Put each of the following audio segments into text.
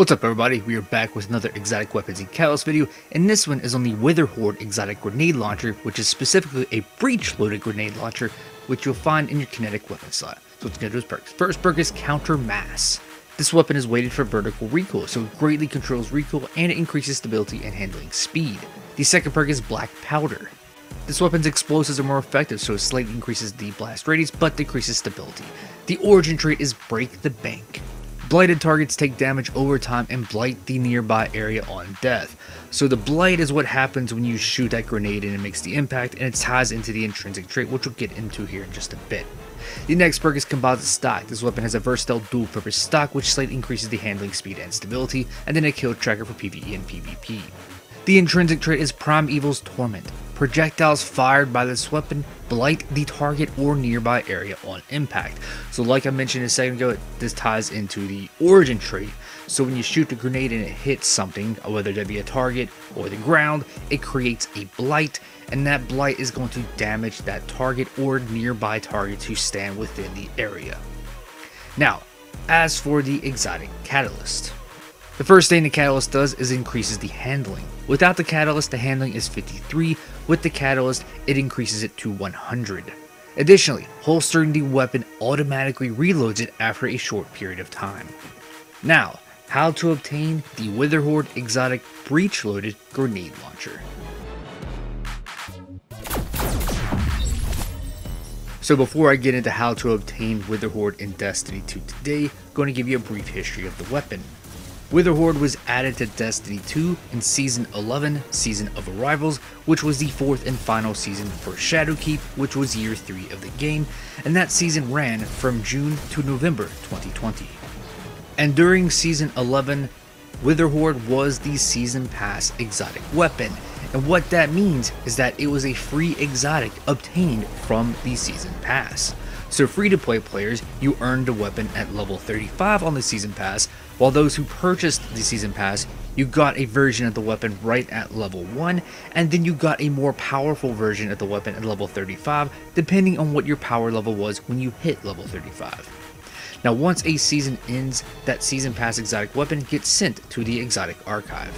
What's up everybody, we are back with another exotic weapons and catalyst video, and this one is on the Witherhoard exotic grenade launcher, which is specifically a breech-loaded grenade launcher, which you'll find in your kinetic weapon slot. So let's get into those perks. First perk is counter mass. This weapon is weighted for vertical recoil, so it greatly controls recoil and it increases stability and handling speed. The second perk is black powder. This weapon's explosives are more effective, so it slightly increases the blast radius but decreases stability. The origin trait is break the bank. Blighted targets take damage over time and blight the nearby area on death. So the blight is what happens when you shoot that grenade and it makes the impact, and it ties into the intrinsic trait, which we'll get into here in just a bit. The next perk is composite stock. This weapon has a versatile dual purpose stock which slightly increases the handling speed and stability, and then a kill tracker for PvE and PvP. The intrinsic trait is Primeval's Torment. Projectiles fired by this weapon blight the target or nearby area on impact. So like I mentioned a second ago, this ties into the origin trait. So when you shoot the grenade and it hits something, whether that be a target or the ground, it creates a blight, and that blight is going to damage that target or nearby targets who stand within the area. Now, as for the exotic catalyst. The first thing the catalyst does is increases the handling. Without the catalyst, the handling is 53. With the catalyst, it increases it to 100. Additionally, holstering the weapon automatically reloads it after a short period of time. Now, how to obtain the Witherhoard exotic breech-loaded grenade launcher. So before I get into how to obtain Witherhoard in Destiny 2 today, I'm going to give you a brief history of the weapon. Witherhoard was added to Destiny 2 in Season 11, Season of Arrivals, which was the fourth and final season for Shadowkeep, which was year 3 of the game, and that season ran from June to November 2020. And during Season 11, Witherhoard was the Season Pass exotic weapon, and what that means is that it was a free exotic obtained from the Season Pass. So free-to-play players, you earned the weapon at level 35 on the Season Pass, while those who purchased the Season Pass, you got a version of the weapon right at level 1, and then you got a more powerful version of the weapon at level 35, depending on what your power level was when you hit level 35. Now once a season ends, that Season Pass exotic weapon gets sent to the exotic archive.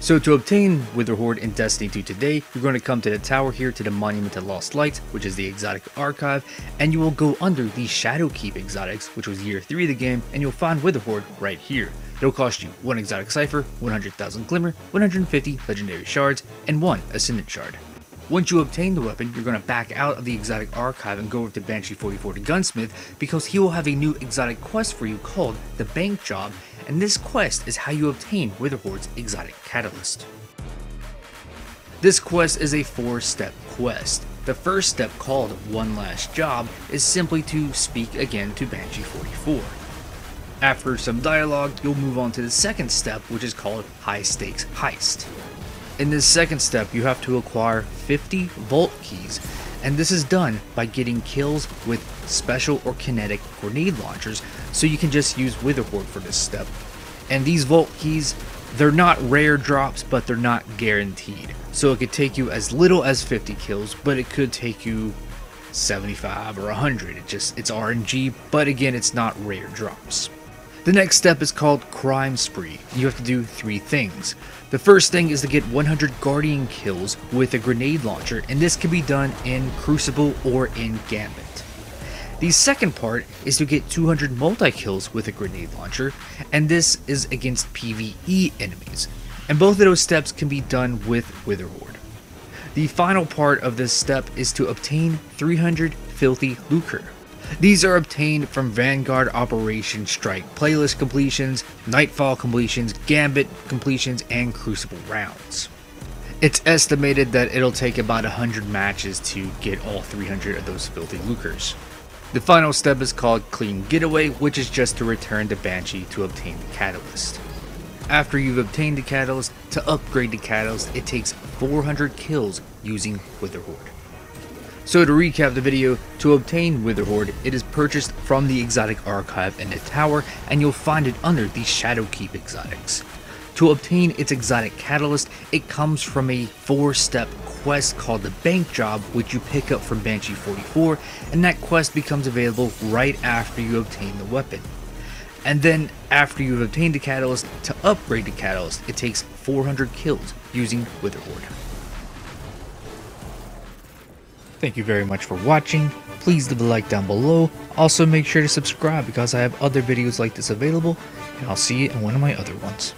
So to obtain Witherhoard in Destiny 2 today, you're going to come to the tower here to the Monument to Lost Lights, which is the exotic archive, and you will go under the Shadowkeep exotics, which was year 3 of the game, and you'll find Witherhoard right here. It'll cost you 1 exotic cipher, 100,000 glimmer, 150 legendary shards, and 1 ascendant shard. Once you obtain the weapon, you're going to back out of the exotic archive and go over to Banshee 44 to Gunsmith, because he will have a new exotic quest for you called the Bank Job, and this quest is how you obtain Witherhoard's exotic catalyst. This quest is a 4-step quest. The first step, called One Last Job, is simply to speak again to Banshee 44. After some dialogue, you'll move on to the second step, which is called High Stakes Heist. In this second step, you have to acquire 50 vault keys, and this is done by getting kills with special or kinetic grenade launchers, so you can just use Witherhoard for this step. And these vault keys, they're not rare drops, but they're not guaranteed. So it could take you as little as 50 kills, but it could take you 75 or 100. It's RNG, but again, it's not rare drops. The next step is called Crime Spree. You have to do 3 things. The first thing is to get 100 Guardian kills with a grenade launcher, and this can be done in Crucible or in Gambit. The second part is to get 200 multi-kills with a grenade launcher, and this is against PvE enemies. And both of those steps can be done with Witherhoard. The final part of this step is to obtain 300 Filthy Lucre. These are obtained from Vanguard Operation Strike playlist completions, Nightfall completions, Gambit completions, and Crucible rounds. It's estimated that it'll take about 100 matches to get all 300 of those filthy lucres. The final step is called Clean Getaway, which is just to return to Banshee to obtain the catalyst. After you've obtained the catalyst, to upgrade the catalyst, it takes 400 kills using Witherhoard. So to recap the video, to obtain Witherhoard, it is purchased from the exotic archive in the tower, and you'll find it under the Shadowkeep exotics. To obtain its exotic catalyst, it comes from a 4-step quest called the Bank Job, which you pick up from Banshee 44, and that quest becomes available right after you obtain the weapon. And then after you've obtained the catalyst, to upgrade the catalyst, it takes 400 kills using Witherhoard. Thank you very much for watching. Please leave a like down below. Also make sure to subscribe because I have other videos like this available, and I'll see you in one of my other ones.